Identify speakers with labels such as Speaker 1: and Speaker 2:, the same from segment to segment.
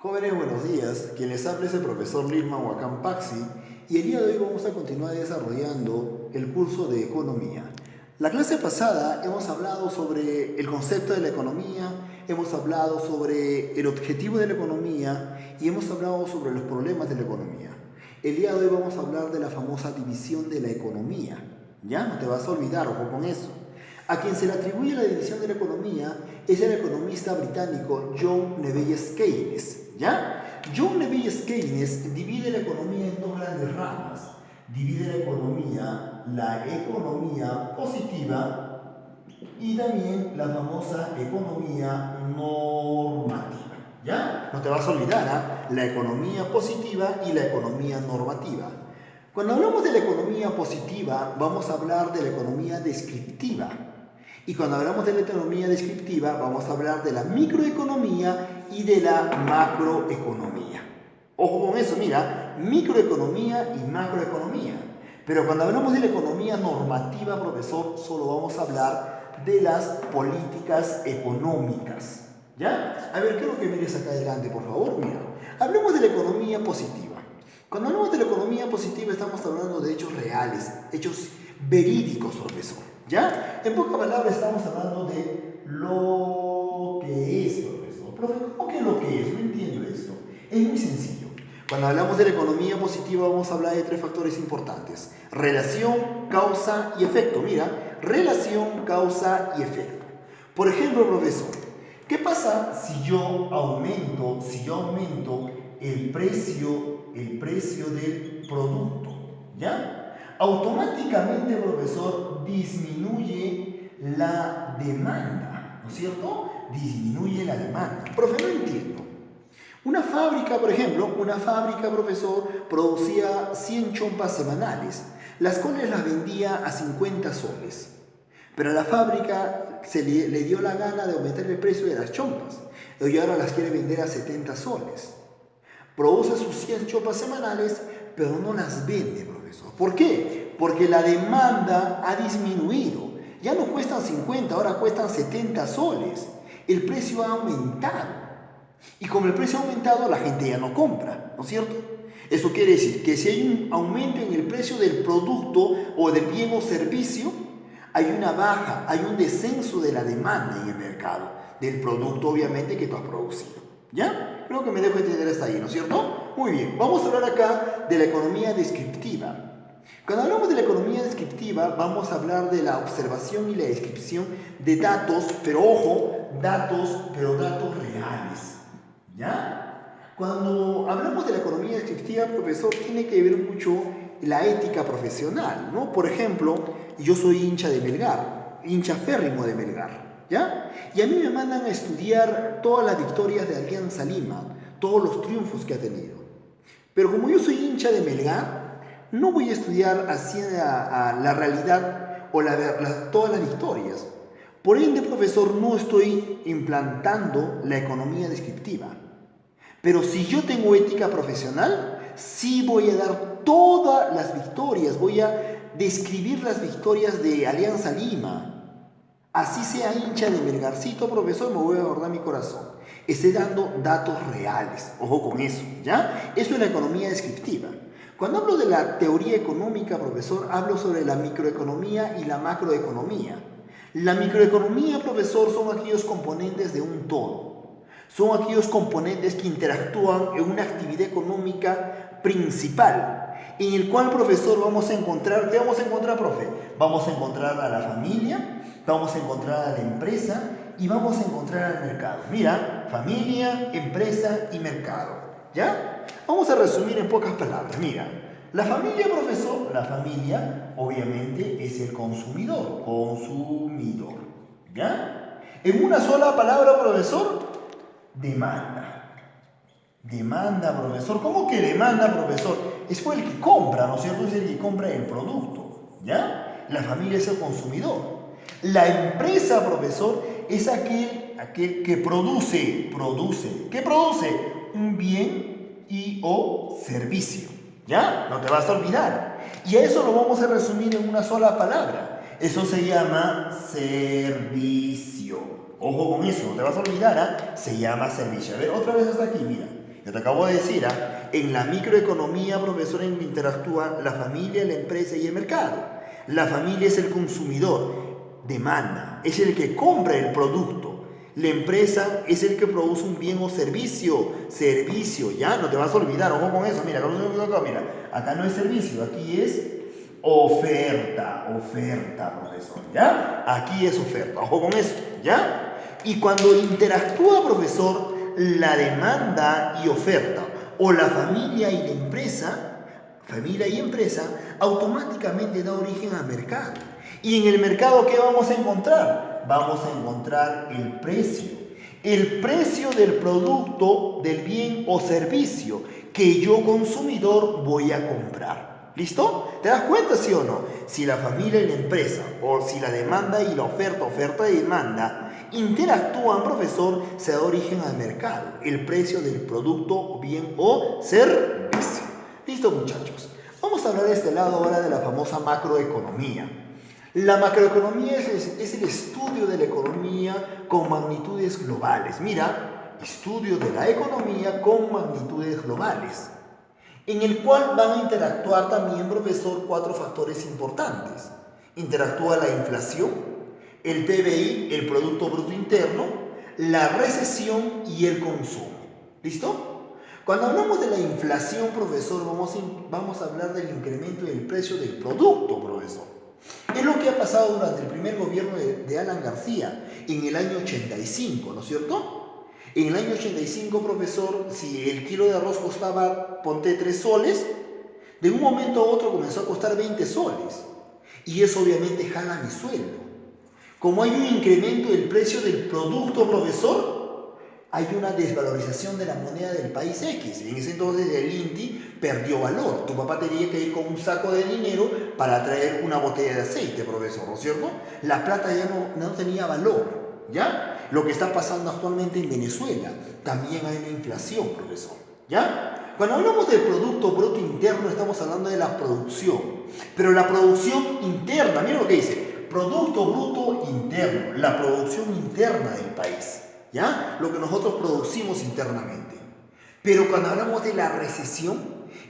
Speaker 1: Jóvenes, buenos días. Quien les habla es el profesor Lilman Huacán Paxi y el día de hoy vamos a continuar desarrollando el curso de Economía. La clase pasada hemos hablado sobre el concepto de la economía, hemos hablado sobre el objetivo de la economía y hemos hablado sobre los problemas de la economía. El día de hoy vamos a hablar de la famosa división de la economía. ¿Ya? No te vas a olvidar, ojo con eso. A quien se le atribuye la división de la economía es el economista británico John Nevill Keynes. ¿Ya? John Nevill Keynes divide la economía en dos grandes ramas. Divide la economía positiva y también la famosa economía normativa. ¿Ya? No te vas a olvidar, ¿eh? La economía positiva y la economía normativa. Cuando hablamos de la economía positiva, vamos a hablar de la economía descriptiva. Y cuando hablamos de la economía descriptiva, vamos a hablar de la microeconomía y de la macroeconomía. Ojo con eso, mira, microeconomía y macroeconomía. Pero cuando hablamos de la economía normativa, profesor, solo vamos a hablar de las políticas económicas. ¿Ya? A ver, quiero que mires acá adelante, por favor. Mira, hablemos de la economía positiva. Cuando hablamos de la economía positiva, estamos hablando de hechos reales, hechos verídicos, profesor. ¿Ya? En pocas palabras estamos hablando de lo que es, profesor. Profe, ¿cómo que lo que es? No entiendo esto. Es muy sencillo. Cuando hablamos de la economía positiva vamos a hablar de tres factores importantes. Relación, causa y efecto. Mira, relación, causa y efecto. Por ejemplo, profesor, ¿qué pasa si yo aumento el precio del producto? ¿Ya? Automáticamente, profesor, disminuye la demanda, ¿no es cierto? Disminuye la demanda. Profe, no entiendo. Una fábrica, por ejemplo, profesor, producía 100 chompas semanales, las cuales las vendía a 50 soles. Pero a la fábrica le dio la gana de aumentar el precio de las chompas y ahora las quiere vender a 70 soles. Produce sus 100 chompas semanales, pero no las vende, profesor. ¿Por qué? Porque la demanda ha disminuido. Ya no cuestan 50, ahora cuestan 70 soles. El precio ha aumentado. Y como el precio ha aumentado, la gente ya no compra, ¿no es cierto? Eso quiere decir que si hay un aumento en el precio del producto o del bien o servicio, hay una baja, hay un descenso de la demanda en el mercado, del producto obviamente que tú has producido. ¿Ya? Creo que me dejo entender hasta ahí, ¿no es cierto? Muy bien, vamos a hablar acá de la economía descriptiva. Cuando hablamos de la economía descriptiva, vamos a hablar de la observación y la descripción de datos, pero ojo, datos reales. ¿Ya? Cuando hablamos de la economía descriptiva, profesor, tiene que ver mucho la ética profesional, ¿no? Por ejemplo, yo soy hincha de Melgar, hincha férrimo de Melgar, ¿ya? Y a mí me mandan a estudiar todas las victorias de Alianza Lima, todos los triunfos que ha tenido. Pero como yo soy hincha de Melgar, no voy a estudiar así a la realidad o todas las victorias. Por ende, profesor, no estoy implantando la economía descriptiva. Pero si yo tengo ética profesional, sí voy a dar todas las victorias, voy a describir las victorias de Alianza Lima. Así sea hincha de Melgarcito, profesor, me voy a guardar mi corazón. Estoy dando datos reales, ojo con eso, ¿ya? Eso es la economía descriptiva. Cuando hablo de la teoría económica, profesor, hablo sobre la microeconomía y la macroeconomía. La microeconomía, profesor, son aquellos componentes de un todo. Son aquellos componentes que interactúan en una actividad económica principal, en el cual, profesor, vamos a encontrar, ¿qué vamos a encontrar, profe? Vamos a encontrar a la familia, vamos a encontrar a la empresa y vamos a encontrar al mercado. Mira, familia, empresa y mercado, ¿ya? Vamos a resumir en pocas palabras. Mira, la familia, profesor, la familia obviamente es el consumidor, ¿ya? En una sola palabra, profesor, demanda. Demanda, profesor. ¿Cómo que demanda, profesor? Es por el que compra, ¿no es cierto? Es el que compra el producto, ¿ya? La familia es el consumidor. La empresa, profesor, es aquel que produce. ¿Qué produce? Un bien y o servicio, ¿ya? No te vas a olvidar. Y a eso lo vamos a resumir en una sola palabra. Eso se llama servicio. Ojo con eso, no te vas a olvidar, ¿eh? Se llama servicio. A ver, otra vez hasta aquí, mira. Yo te acabo de decir, en la microeconomía, profesor, interactúan la familia, la empresa y el mercado. La familia es el consumidor, demanda, es el que compra el producto. La empresa es el que produce un bien o servicio, ya, no te vas a olvidar, ojo con eso, mira, acá no es servicio, aquí es oferta, profesor, ¿ya? Aquí es oferta, ojo con eso, ¿ya? Y cuando interactúa, profesor, la demanda y oferta, o la familia y empresa, automáticamente da origen al mercado. Y en el mercado, ¿qué vamos a encontrar? Vamos a encontrar el precio del producto, del bien o servicio que yo consumidor voy a comprar. ¿Listo? ¿Te das cuenta, sí o no? Si la familia y la empresa, o si la demanda y la oferta y demanda, interactúan, profesor, se da origen al mercado, el precio del producto, bien o servicio. ¿Listo, muchachos? Vamos a hablar de este lado ahora de la famosa macroeconomía. La macroeconomía es el estudio de la economía con magnitudes globales. Mira, estudio de la economía con magnitudes globales, en el cual van a interactuar también, profesor, 4 factores importantes. Interactúa la inflación, el PBI, el Producto Bruto Interno, la recesión y el consumo. ¿Listo? Cuando hablamos de la inflación, profesor, vamos a hablar del incremento del precio del producto, profesor. Es lo que ha pasado durante el primer gobierno de Alan García, en el año 85, ¿no es cierto? En el año 85, profesor, si el kilo de arroz costaba, ponte 3 soles, de un momento a otro comenzó a costar 20 soles. Y eso obviamente jala mi sueldo. Como hay un incremento del precio del producto, profesor, hay una desvalorización de la moneda del país X. En ese entonces el INTI perdió valor. Tu papá tenía que ir con un saco de dinero para traer una botella de aceite, profesor, ¿no es cierto? La plata ya no tenía valor, ¿ya? Lo que está pasando actualmente en Venezuela, también hay una inflación, profesor, ¿ya? Cuando hablamos del Producto Bruto Interno, estamos hablando de la producción, pero la producción interna, mira lo que dice, Producto Bruto Interno, la producción interna del país, ¿ya? Lo que nosotros producimos internamente. Pero cuando hablamos de la recesión,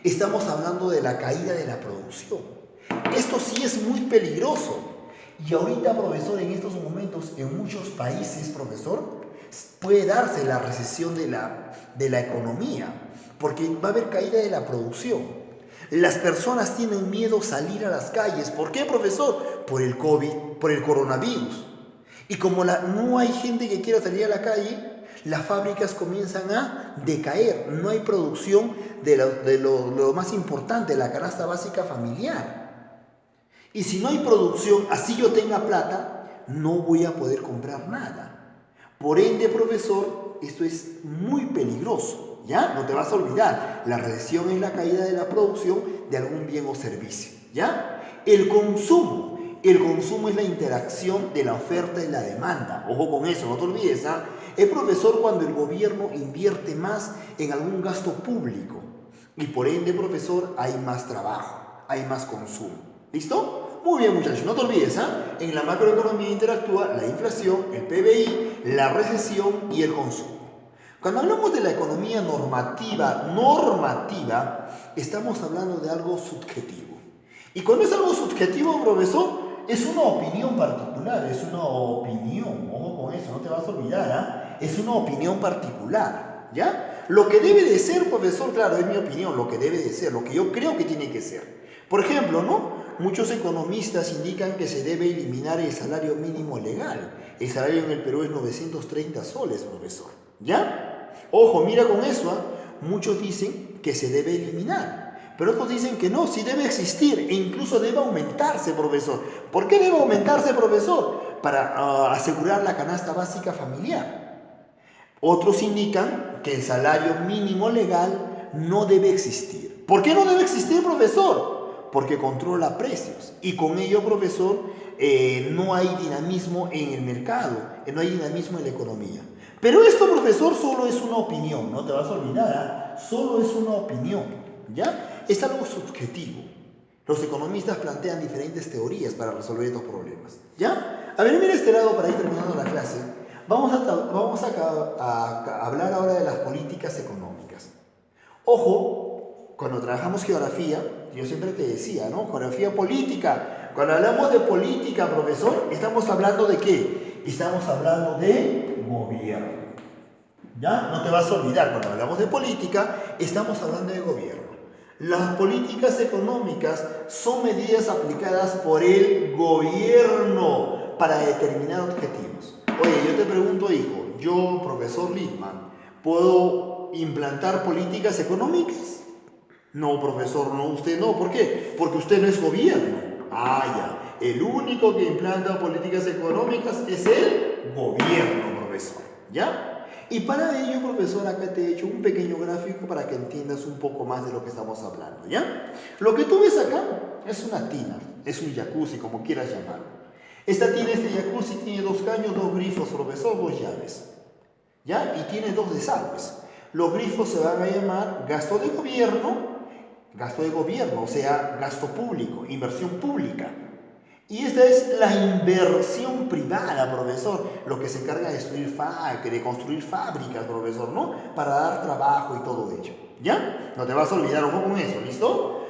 Speaker 1: estamos hablando de la caída de la producción. Esto sí es muy peligroso. Y ahorita, profesor, en estos momentos, en muchos países, profesor, puede darse la recesión de la economía, porque va a haber caída de la producción. Las personas tienen miedo a salir a las calles. ¿Por qué, profesor? Por el COVID, por el coronavirus. Y como no hay gente que quiera salir a la calle, las fábricas comienzan a decaer. No hay producción de lo más importante, la canasta básica familiar. Y si no hay producción, así yo tenga plata, no voy a poder comprar nada. Por ende, profesor, esto es muy peligroso, ¿ya? No te vas a olvidar, la recesión es la caída de la producción de algún bien o servicio, ¿ya? El consumo es la interacción de la oferta y la demanda. Ojo con eso, no te olvides, ¿ah? Es, profesor, cuando el gobierno invierte más en algún gasto público. Y por ende, profesor, hay más trabajo, hay más consumo. ¿Listo? Muy bien, muchachos, no te olvides, en la macroeconomía interactúa la inflación, el PBI, la recesión y el consumo. Cuando hablamos de la economía normativa, estamos hablando de algo subjetivo. Y cuando es algo subjetivo, profesor, es una opinión particular, es una opinión, ojo con eso, no te vas a olvidar, es una opinión particular, ¿ya? Lo que debe de ser, profesor, claro, es mi opinión, lo que debe de ser, lo que yo creo que tiene que ser. Por ejemplo, ¿no? Muchos economistas indican que se debe eliminar el salario mínimo legal. El salario en el Perú es 930 soles, profesor. ¿Ya? Ojo, mira con eso, muchos dicen que se debe eliminar, pero otros dicen que no, sí debe existir e incluso debe aumentarse, profesor. ¿Por qué debe aumentarse, profesor? Para asegurar la canasta básica familiar. Otros indican que el salario mínimo legal no debe existir. ¿Por qué no debe existir, profesor? Porque controla precios y con ello, profesor, no hay dinamismo en el mercado, no hay dinamismo en la economía. Pero esto, profesor, solo es una opinión, no te vas a olvidar, solo es una opinión, ¿ya? Es algo subjetivo. Los economistas plantean diferentes teorías para resolver estos problemas, ¿ya? A ver, mira este lado para ir terminando la clase. Vamos a hablar ahora de las políticas económicas. Ojo, cuando trabajamos geografía, yo siempre te decía, ¿no? Geografía política. Cuando hablamos de política, profesor, ¿estamos hablando de qué? Estamos hablando de gobierno. ¿Ya? No te vas a olvidar, cuando hablamos de política, estamos hablando de gobierno. Las políticas económicas son medidas aplicadas por el gobierno para determinar objetivos. Oye, yo te pregunto, hijo, yo, profesor Littman, ¿puedo implantar políticas económicas? No, profesor, no, usted no. ¿Por qué? Porque usted no es gobierno. Ah, ya. El único que implanta políticas económicas es el gobierno, profesor. ¿Ya? Y para ello, profesor, acá te he hecho un pequeño gráfico para que entiendas un poco más de lo que estamos hablando, ¿ya? Lo que tú ves acá es una tina, es un jacuzzi, como quieras llamarlo. Esta tina, este jacuzzi, tiene 2 caños, 2 grifos, profesor, 2 llaves, ¿ya? Y tiene 2 desagües. Los grifos se van a llamar gasto de gobierno, o sea, gasto público, inversión pública. Y esta es la inversión privada, profesor, lo que se encarga de construir fábricas, profesor, ¿no? Para dar trabajo y todo ello, ¿ya? No te vas a olvidar, ojo con eso, ¿listo?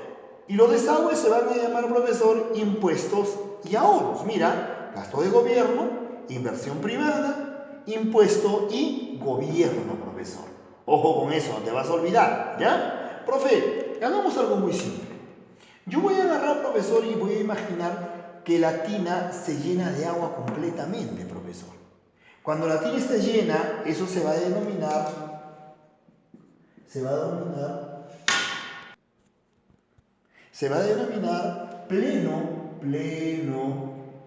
Speaker 1: Y los desagües se van a llamar, profesor, impuestos y ahorros. Mira, gasto de gobierno, inversión privada, impuesto y gobierno, profesor. Ojo con eso, no te vas a olvidar, ¿ya? Profe, hagamos algo muy simple. Yo voy a agarrar, profesor, y voy a imaginar que la tina se llena de agua completamente, profesor. Cuando la tina esté llena, eso se va a denominar pleno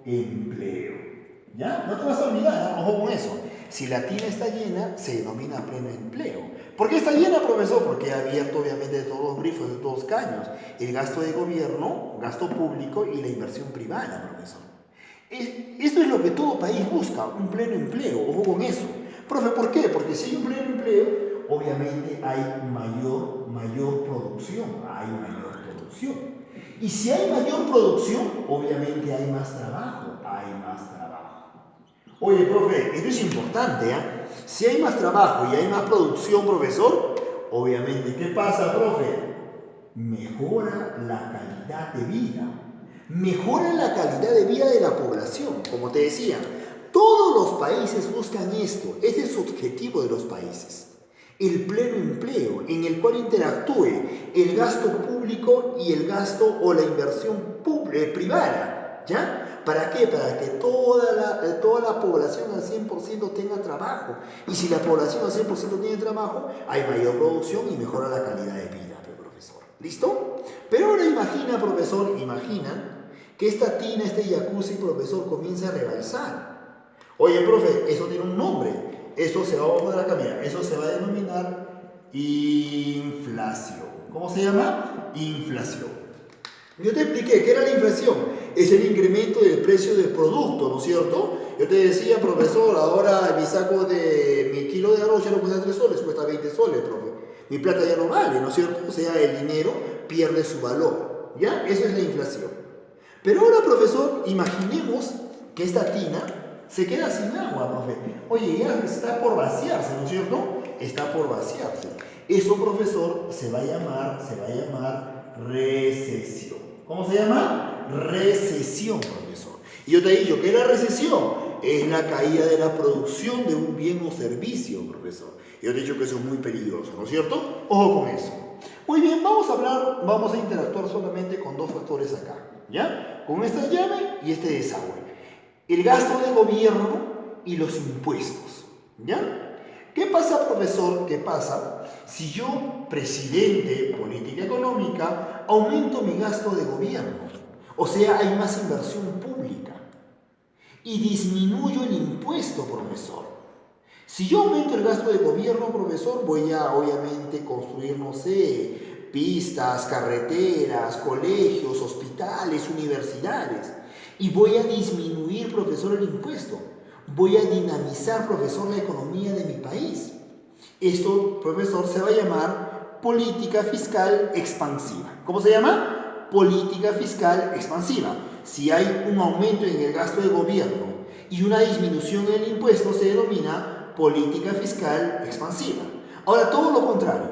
Speaker 1: empleo. ¿Ya? No te vas a olvidar, ¿eh? Ojo con eso. Si la tina está llena, se denomina pleno empleo. ¿Por qué está llena, profesor? Porque ha abierto obviamente de todos los grifos, de todos los caños. El gasto de gobierno, gasto público y la inversión privada, profesor. Esto es lo que todo país busca, un pleno empleo. Ojo con eso. Profe, ¿por qué? Porque si hay un pleno empleo, obviamente hay mayor producción. Y si hay mayor producción, obviamente hay más trabajo. Oye, profe, esto es importante, ¿eh? Si hay más trabajo y hay más producción, profesor, obviamente, ¿qué pasa, profe? Mejora la calidad de vida. Mejora la calidad de vida de la población. Como te decía, todos los países buscan esto. Ese es su objetivo de los países. El pleno empleo, en el cual interactúe el gasto público y el gasto o la inversión privada, ¿ya? ¿Para qué? Para que toda la población al 100% tenga trabajo. Y si la población al 100% tiene trabajo, hay mayor producción y mejora la calidad de vida, profesor. ¿Listo? Pero ahora imagina, profesor, que esta tina, este jacuzzi, profesor, comienza a rebalsar. Oye, profe, eso tiene un nombre. Eso se va a poner acá, mira, eso se va a denominar inflación. ¿Cómo se llama? Inflación. Yo te expliqué, ¿qué era la inflación? Es el incremento del precio del producto, ¿no es cierto? Yo te decía, profesor, ahora mi kilo de arroz ya no cuesta 3 soles, cuesta 20 soles, profe. Mi plata ya no vale, ¿no es cierto? O sea, el dinero pierde su valor, ¿ya? Eso es la inflación. Pero ahora, profesor, imaginemos que esta tina se queda sin agua, profe. Oye, ya está por vaciarse, ¿no es cierto? Está por vaciarse. Eso, profesor, se va a llamar recesión. ¿Cómo se llama? Recesión, profesor. Y yo te he dicho, ¿qué es la recesión? Es la caída de la producción de un bien o servicio, profesor. Yo te he dicho que eso es muy peligroso, ¿no es cierto? Ojo con eso. Muy bien, vamos a interactuar solamente con 2 factores acá, ¿ya? Con esta llave y este desagüe. El gasto de gobierno y los impuestos, ¿ya? ¿Qué pasa, profesor? ¿Qué pasa si yo, presidente, política económica, aumento mi gasto de gobierno? O sea, hay más inversión pública. Y disminuyo el impuesto, profesor. Si yo aumento el gasto de gobierno, profesor, voy a, obviamente, construir, no sé, pistas, carreteras, colegios, hospitales, universidades. Y voy a disminuir, profesor, el impuesto. Voy a dinamizar, profesor, la economía de mi país. Esto, profesor, se va a llamar política fiscal expansiva. ¿Cómo se llama? Política fiscal expansiva. Si hay un aumento en el gasto de gobierno y una disminución en el impuesto, se denomina política fiscal expansiva. Ahora, todo lo contrario.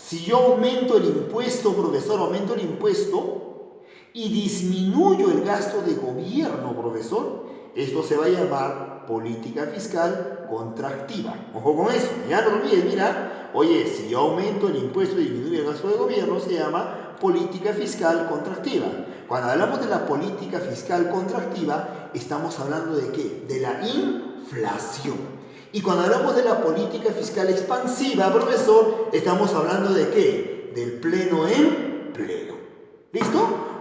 Speaker 1: Si yo aumento el impuesto, profesor, aumento el impuesto y disminuyo el gasto de gobierno, profesor, esto se va a llamar política fiscal contractiva. Ojo con eso, ya no olvides, mira, oye, si yo aumento el impuesto y disminuyo el gasto de gobierno, se llama política fiscal contractiva. Cuando hablamos de la política fiscal contractiva, estamos hablando ¿de qué? De la inflación. Y cuando hablamos de la política fiscal expansiva, profesor, estamos hablando ¿de qué? Del pleno empleo. ¿Listo?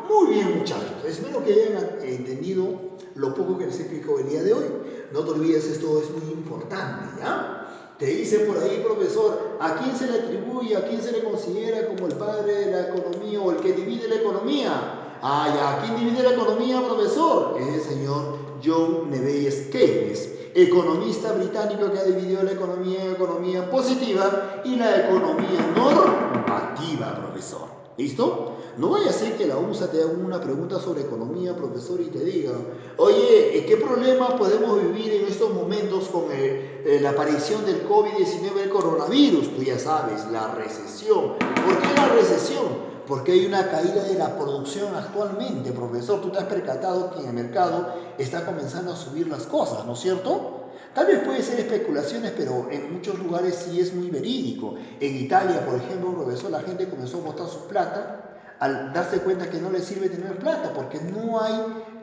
Speaker 1: Muy bien, muchachos. Espero que hayan entendido lo poco que les he explicado el día de hoy. No te olvides, esto es muy importante, ¿ya? Te dice por ahí, profesor, ¿a quién se le atribuye, a quién se le considera como el padre de la economía o el que divide la economía? Ah, ya, ¿quién divide la economía, profesor? Es el señor John Neville Keynes, economista británico que ha dividido la economía en economía positiva y la economía normativa, profesor. ¿Listo? No vaya a ser que la USA te haga una pregunta sobre economía, profesor, y te diga, oye, ¿qué problema podemos vivir en estos momentos con la aparición del COVID-19, el coronavirus? Tú ya sabes, la recesión. ¿Por qué la recesión? Porque hay una caída de la producción actualmente, profesor. Tú te has percatado que en el mercado está comenzando a subir las cosas, ¿no es cierto? Tal vez puede ser especulaciones, pero en muchos lugares sí es muy verídico. En Italia, por ejemplo, profesor, la gente comenzó a botar su plata al darse cuenta que no le sirve tener plata, porque no hay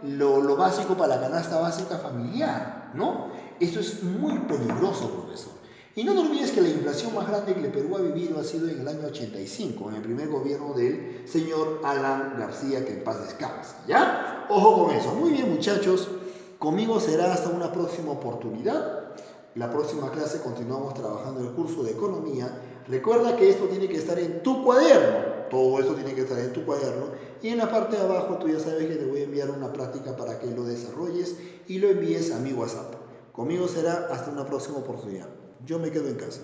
Speaker 1: lo básico para la canasta básica familiar, ¿no? Esto es muy peligroso, profesor. Y no te olvides que la inflación más grande que el Perú ha vivido ha sido en el año 85, en el primer gobierno del señor Alan García, que en paz descanse, ¿ya? Ojo con eso. Muy bien, muchachos. Conmigo será hasta una próxima oportunidad. La próxima clase continuamos trabajando en el curso de economía. Recuerda que esto tiene que estar en tu cuaderno. Todo esto tiene que estar en tu cuaderno. Y en la parte de abajo tú ya sabes que te voy a enviar una práctica para que lo desarrolles y lo envíes a mi WhatsApp. Conmigo será hasta una próxima oportunidad. Yo me quedo en casa.